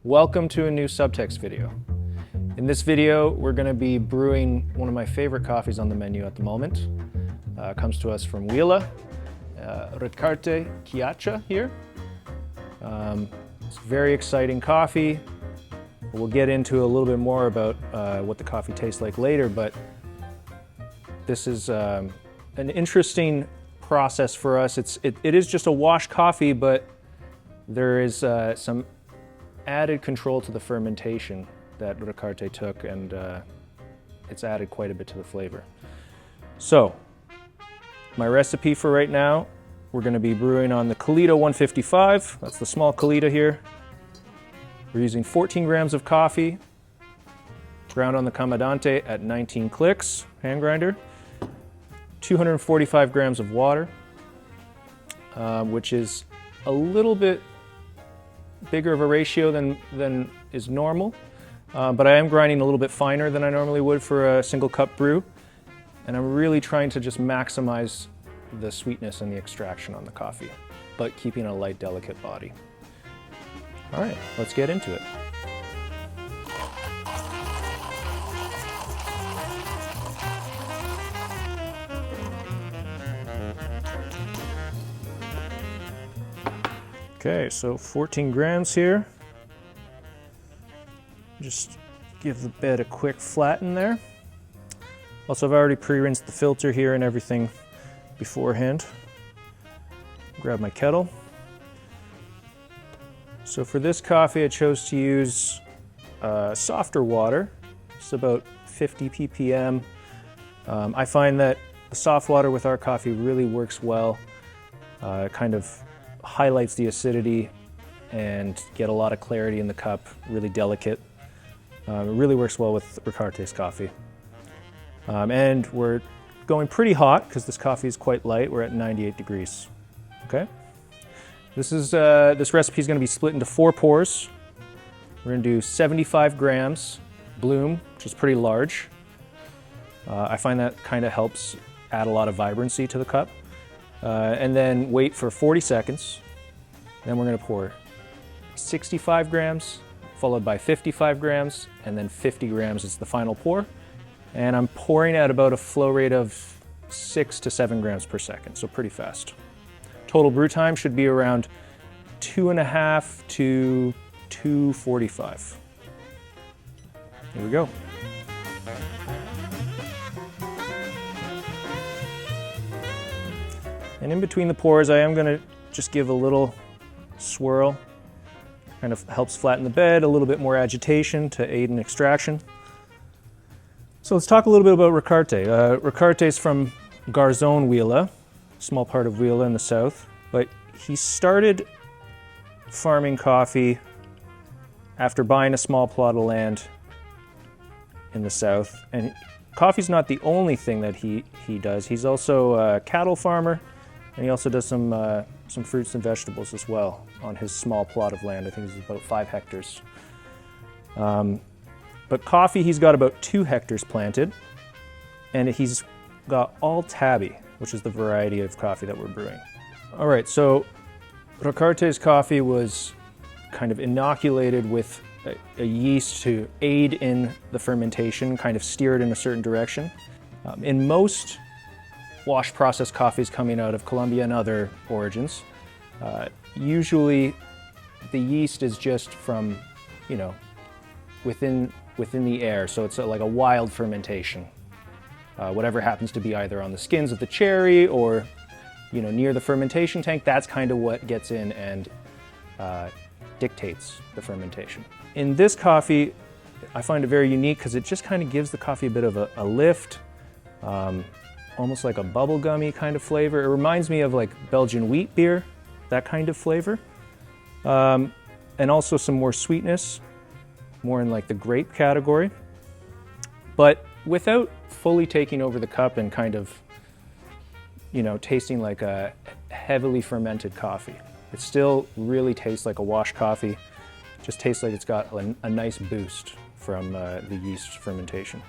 Welcome to a new Subtext video. In this video, we're going to be brewing one of my favorite coffees on the menu at the moment. It comes to us from Huila, Ricaurte Quiacha here. It's very exciting coffee. We'll get into a little bit more about what the coffee tastes like later, but this is an interesting process for us. It is just a wash coffee, but there is some added control to the fermentation that Ricaurte took, and it's added quite a bit to the flavor. So, my recipe for right now, we're going to be brewing on the Colito 155. That's the small Colito here. We're using 14 grams of coffee, ground on the Comandante at 19 clicks, hand grinder. 245 grams of water, which is a little bit bigger of a ratio than is normal, but I am grinding a little bit finer than I normally would for a single cup brew, and I'm really trying to just maximize the sweetness and the extraction on the coffee, but keeping a light, delicate body. All right, let's get into it. Okay, so 14 grams here. Just give the bed a quick flatten there. Also, I've already pre-rinsed the filter here and everything beforehand. Grab my kettle. So for this coffee, I chose to use softer water. It's about 50 ppm. I find that the soft water with our coffee really works well. It kind of highlights the acidity and get a lot of clarity in the cup, really delicate. It really works well with Ricaurte's coffee. And we're going pretty hot because this coffee is quite light. We're at 98 degrees. Okay. This recipe is going to be split into 4 pours. We're going to do 75 grams bloom, which is pretty large. I find that kind of helps add a lot of vibrancy to the cup. And then wait for 40 seconds. Then we're going to pour 65 grams, followed by 55 grams, and then 50 grams is the final pour. And I'm pouring at about a flow rate of 6 to 7 grams per second, so pretty fast. Total brew time should be around 2.5 to 2:45. Here we go. And in between the pours, I am going to just give a little swirl. Kind of helps flatten the bed, a little bit more agitation to aid in extraction. So let's talk a little bit about Ricaurte. Ricaurte is from Garzón, Huila, small part of Huila in the south, but he started farming coffee after buying a small plot of land in the south. And coffee's not the only thing that he does. He's also a cattle farmer. And he also does some fruits and vegetables as well on his small plot of land. I think it's about 5 hectares. But coffee, he's got about 2 hectares planted, and he's got all Tabi, which is the variety of coffee that we're brewing. All right, so Ricaurte's coffee was kind of inoculated with a yeast to aid in the fermentation, kind of steer it in a certain direction. In most wash process coffees coming out of Colombia and other origins, usually the yeast is just from, within the air, so it's like a wild fermentation. Whatever happens to be either on the skins of the cherry or, near the fermentation tank, that's kind of what gets in and dictates the fermentation. In this coffee, I find it very unique because it just kind of gives the coffee a bit of a lift. Almost like a bubblegummy kind of flavor. It reminds me of like Belgian wheat beer, that kind of flavor. And also some more sweetness, more in like the grape category. But without fully taking over the cup and kind of, tasting like a heavily fermented coffee. It still really tastes like a wash coffee. It just tastes like it's got a nice boost from the yeast fermentation.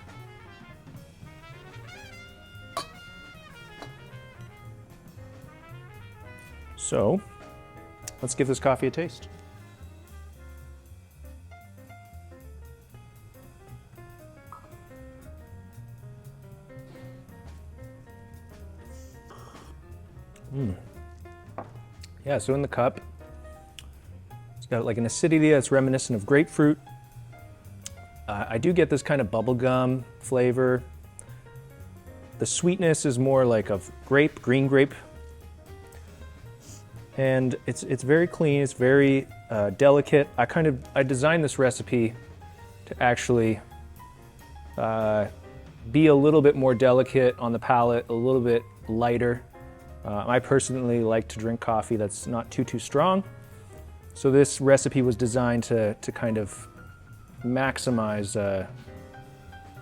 So let's give this coffee a taste. Yeah, so in the cup, it's got like an acidity that's reminiscent of grapefruit. I do get this kind of bubblegum flavor. The sweetness is more like of grape, green grape. And it's very clean, it's very delicate. I designed this recipe to actually be a little bit more delicate on the palate, a little bit lighter. I personally like to drink coffee that's not too strong. So this recipe was designed to kind of maximize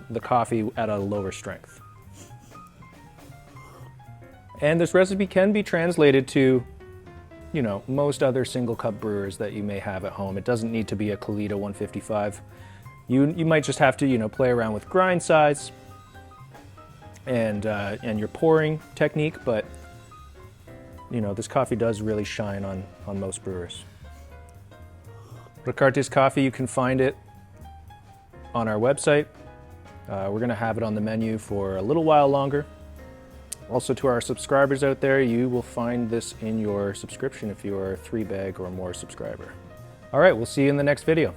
the coffee at a lower strength. And this recipe can be translated to, you know, most other single cup brewers that you may have at home. It doesn't need to be a Kalita 155. You might just have to, you know, play around with grind size and your pouring technique, but you know, this coffee does really shine on most brewers. Ricaurte's coffee, you can find it on our website. We're going to have it on the menu for a little while longer. Also, to our subscribers out there, you will find this in your subscription if you are a 3-bag or more subscriber. All right, we'll see you in the next video.